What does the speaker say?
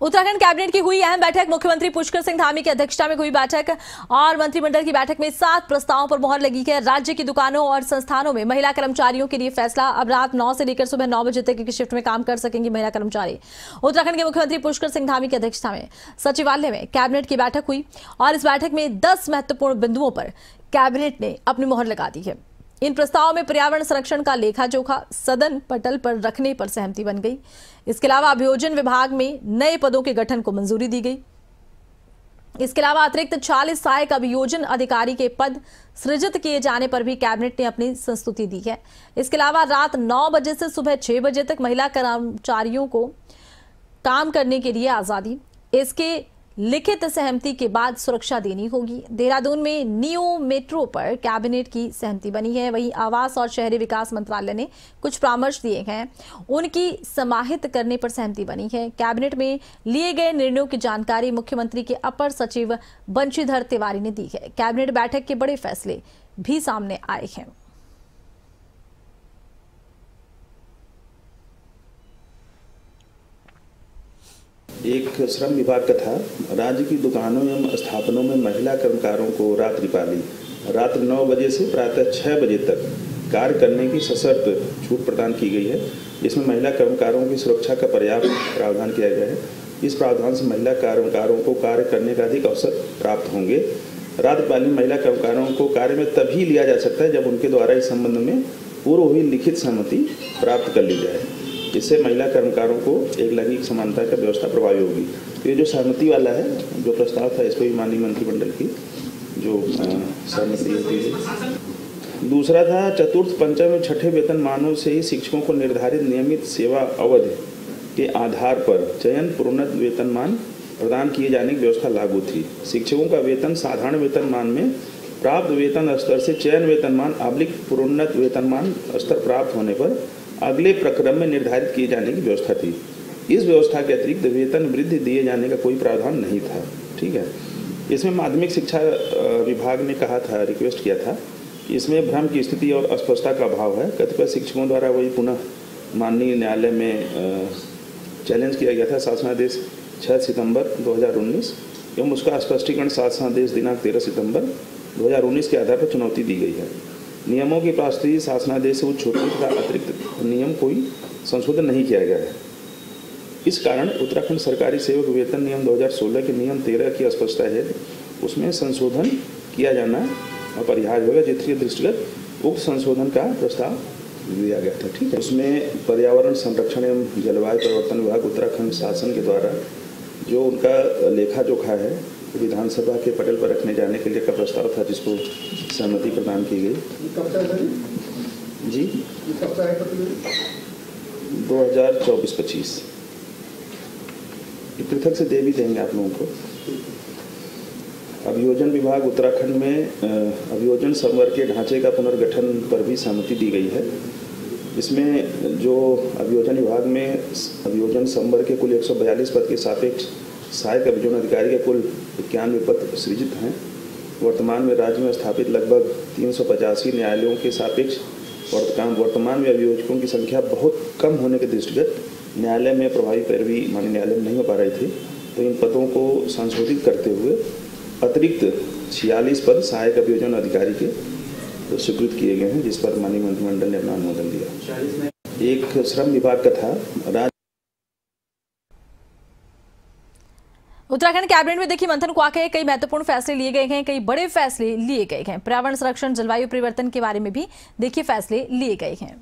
Uttarakhand cabinet की हुई अहम बैठक। मुख्यमंत्री पुष्कर सिंह धामी की अध्यक्षता में हुई बैठक और मंत्रिमंडल की बैठक में 7 प्रस्तावों पर मुहर लगी है। राज्य की दुकानों और संस्थानों में महिला कर्मचारियों के लिए फैसला। अब रात 9 से लेकर सुबह 9 बजे तक की शिफ्ट में काम कर सकेंगी महिला कर्मचारी। उत्तराखंड के मुख्यमंत्री पुष्कर सिंह धामी की अध्यक्षता में सचिवालय में कैबिनेट की बैठक हुई और इस बैठक में 10 महत्वपूर्ण बिंदुओं पर कैबिनेट ने अपनी मुहर लगा दी है। इन प्रस्तावों में पर्यावरण संरक्षण का लेखा जोखा सदन पटल पर रखने पर सहमति बन गई। इसके अलावा अभियोजन विभाग में नए पदों के गठन को मंजूरी दी गई। इसके अलावा अतिरिक्त 40 सहायक अभियोजन अधिकारी के पद सृजित किए जाने पर भी कैबिनेट ने अपनी संस्तुति दी है। इसके अलावा रात 9 बजे से सुबह 6 बजे तक महिला कर्मचारियों को काम करने के लिए आजादी। इसके लिखित सहमति के बाद सुरक्षा देनी होगी। देहरादून में नियो मेट्रो पर कैबिनेट की सहमति बनी है। वहीं आवास और शहरी विकास मंत्रालय ने कुछ परामर्श दिए हैं, उनकी समाहित करने पर सहमति बनी है। कैबिनेट में लिए गए निर्णयों की जानकारी मुख्यमंत्री के अपर सचिव बंशीधर तिवारी ने दी है। कैबिनेट बैठक के बड़े फैसले भी सामने आए हैं। एक श्रम विभाग का था। राज्य की दुकानों एवं स्थापनों में महिला कर्मकारों को रात्रि 9 बजे से प्रातः 6 बजे तक कार्य करने की सशर्त छूट प्रदान की गई है। इसमें महिला कर्मकारों की सुरक्षा का पर्याप्त प्रावधान किया गया है। इस प्रावधान से महिला कर्मकारों को कार्य करने का अधिक अवसर प्राप्त होंगे। रात्रिकालीन महिला कर्मकारों को कार्य में तभी लिया जा सकता है जब उनके द्वारा इस संबंध में पूर्व हुई लिखित सहमति प्राप्त कर ली जाए। इससे महिला कर्मकारों को एक लैंगिक समानता का व्यवस्था प्रभावी होगी। तो ये जो सहमति वाला है, जो प्रस्ताव था, इस पर भी माननीय मंत्रिमंडल की जो सहमति होती है। दूसरा था चतुर्थ, पंचम एवं छठे वेतनमानों से ही शिक्षकों को निर्धारित नियमित सेवा अवधि के आधार पर चयन प्रोन्नत वेतनमान प्रदान किए जाने की व्यवस्था लागू थी। शिक्षकों का वेतन साधारण वेतनमान में प्राप्त वेतन स्तर से चयन वेतनमान प्रोन्नत वेतनमान स्तर प्राप्त होने पर अगले प्रक्रम में निर्धारित किए जाने की व्यवस्था थी। इस व्यवस्था के अतिरिक्त वेतन वृद्धि दिए जाने का कोई प्रावधान नहीं था। ठीक है। इसमें माध्यमिक शिक्षा विभाग ने कहा था, रिक्वेस्ट किया था, इसमें भ्रम की स्थिति और अस्पष्टता का अभाव है। कतिपय शिक्षकों द्वारा वही पुनः माननीय न्यायालय में चैलेंज किया गया था। शासनादेश 6 सितंबर 2019 एवं उसका स्पष्टीकरण शासनादेश दिनांक 13 सितंबर 2019 के आधार पर चुनौती दी गई है। नियमों की पारित शासनादेश से छूट तथा अतिरिक्त नियम कोई संशोधन नहीं किया गया है। इस कारण उत्तराखंड सरकारी सेवक वेतन नियम 2016 के नियम 13 की अस्पष्टता है, उसमें संशोधन किया जाना अपरिहार्य होगा, जिसके दृष्टिगत उक्त संशोधन का प्रस्ताव दिया गया था। ठीक है। उसमें पर्यावरण संरक्षण एवं जलवायु परिवर्तन विभाग उत्तराखंड शासन के द्वारा जो उनका लेखा जोखा है विधानसभा के पटल पर रखने जाने के लिए का प्रस्ताव था, जिसको सहमति प्रदान की गई। जी 2024-25 पृथक से दे भी देंगे आप लोगों को। अभियोजन विभाग उत्तराखंड में अभियोजन संवर्ग के ढांचे का पुनर्गठन पर भी सहमति दी गई है। इसमें जो अभियोजन विभाग में अभियोजन संवर्ग के कुल 142 पद के सापेक्ष सहायक अभियोजन अधिकारी के कुल 91 पद सृजित हैं। वर्तमान में राज्य में स्थापित लगभग 385 न्यायालयों के सापेक्ष वर्तमान में अभियोजकों की संख्या बहुत कम होने के दृष्टिगत न्यायालय में प्रभावी पैरवी माननीय न्यायालय में नहीं हो पा रही थी। तो इन पदों को संशोधित करते हुए अतिरिक्त 46 पद सहायक अभियोजन अधिकारी के तो स्वीकृत किए गए हैं, जिस पर माननीय मंत्रिमंडल ने अपना अनुमोदन दिया। एक श्रम विभाग का था। उत्तराखंड कैबिनेट में देखिए मंथन को आके कई महत्वपूर्ण फैसले लिए गए हैं, कई बड़े फैसले लिए गए हैं। पर्यावरण संरक्षण, जलवायु परिवर्तन के बारे में भी देखिए फैसले लिए गए हैं।